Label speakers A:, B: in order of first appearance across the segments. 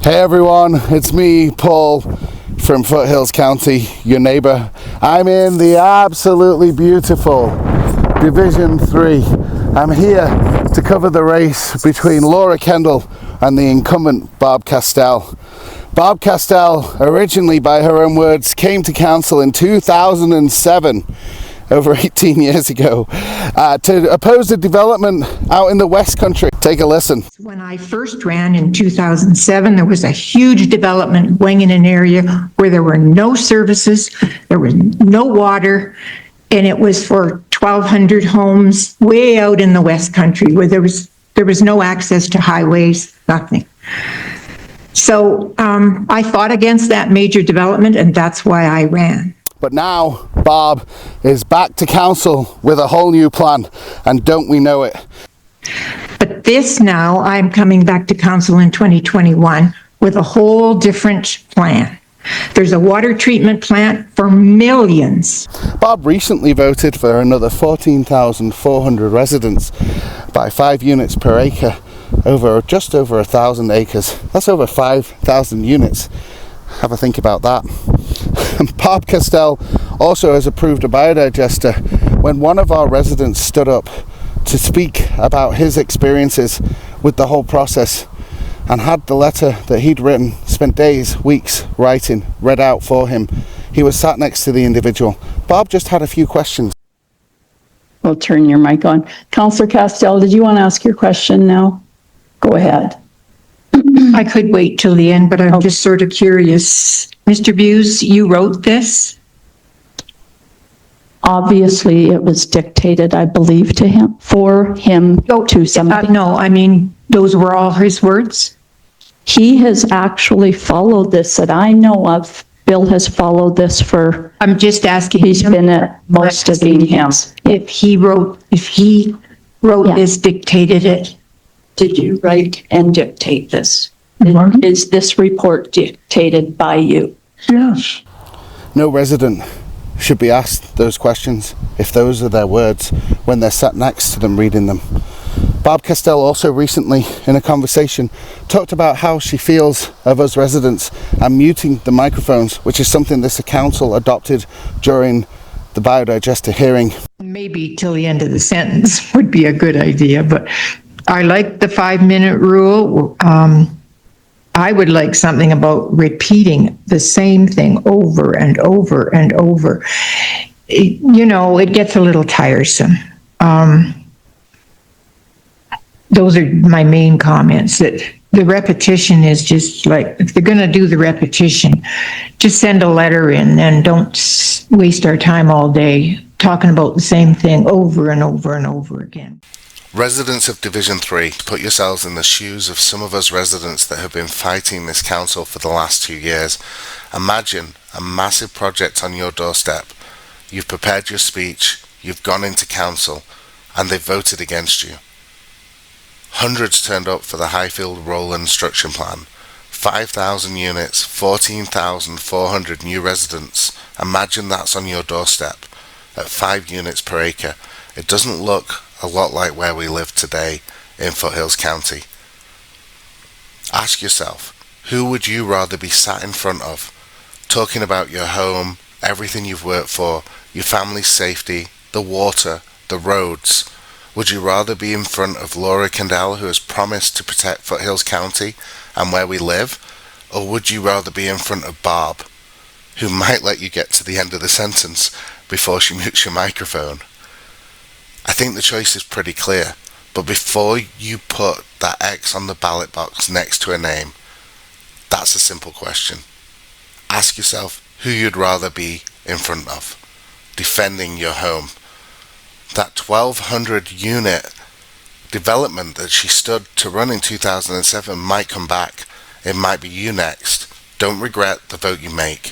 A: Hey everyone, it's me, Paul, from Foothills County, your neighbour. I'm in the absolutely beautiful Division 3. I'm here to cover the race between Laura Kendall and the incumbent Barb Castell. Barb Castell, originally by her own words, came to council in 2007, over 18 years ago, to oppose the development out in the West Country. Take a listen.
B: When I first ran in 2007, there was a huge development going in an area where there were no services, there was no water, and it was for 1,200 homes way out in the West Country where there was no access to highways, nothing. So I fought against that major development, and that's why I ran.
A: But now Barb is back to council with a whole new plan, and don't we know it?
B: But this now, I'm coming back to council in 2021 with a whole different plan. There's a water treatment plant for millions.
A: Barb recently voted for another 14,400 residents by 5 units per acre, just over 1,000 acres. That's over 5,000 units. Have a think about that. Barb Castell also has approved a biodigester when one of our residents stood up to speak about his experiences with the whole process and had the letter that he'd written, spent days, weeks writing, read out for him. He was sat next to the individual. Barb just had a few questions.
C: We'll turn your mic on. Councillor Castell, did you want to ask your question now? Go ahead.
B: I could wait till the end, but I'm just sort of curious. Mr. Buse, you wrote this?
C: Obviously, it was dictated, I believe, to him, for him to somebody.
B: No, I mean, those were all his words?
C: He has actually followed this that I know of. Bill has followed this for.
B: I'm just asking.
C: He's been at most of these.
B: If he wrote this, dictated it.
C: Did you write and dictate this? Is this report dictated by you?
A: Yes. No resident should be asked those questions if those are their words when they're sat next to them reading them. Barb Castell also recently, in a conversation, talked about how she feels of us residents and muting the microphones, which is something this council adopted during the biodigester hearing.
B: Maybe till the end of the sentence would be a good idea, but I like the 5-minute rule. I would like something about repeating the same thing over and over and over. It gets a little tiresome. Those are my main comments, that the repetition is just like, if they're going to do the repetition, just send a letter in and don't waste our time all day talking about the same thing over and over and over again.
D: Residents of Division 3, put yourselves in the shoes of some of us residents that have been fighting this council for the last 2 years. Imagine a massive project on your doorstep. You've prepared your speech, you've gone into council, and they've voted against you. Hundreds turned up for the Highfield Roll Instruction Plan. 5,000 units, 14,400 new residents. Imagine that's on your doorstep at 5 units per acre. It doesn't look a lot like where we live today in Foothills County. Ask yourself, who would you rather be sat in front of, talking about your home, everything you've worked for, your family's safety, the water, the roads? Would you rather be in front of Laura Kendall, who has promised to protect Foothills County and where we live? Or would you rather be in front of Barb, who might let you get to the end of the sentence before she mutes your microphone? I think the choice is pretty clear, but before you put that X on the ballot box next to a name, that's a simple question. Ask yourself who you'd rather be in front of, defending your home. That 1,200 unit development that she stood to run in 2007 might come back. It might be you next. Don't regret the vote you make.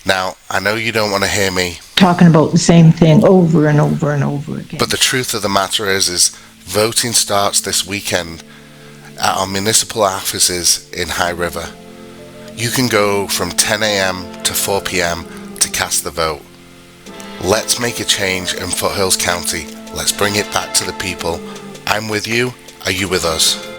D: Now, I know you don't want to hear me
B: talking about the same thing over and over and over again.
D: But the truth of the matter is voting starts this weekend at our municipal offices in High River. You can go from 10 a.m. to 4 p.m. to cast the vote. Let's make a change in Foothills County. Let's bring it back to the people. I'm with you. Are you with us?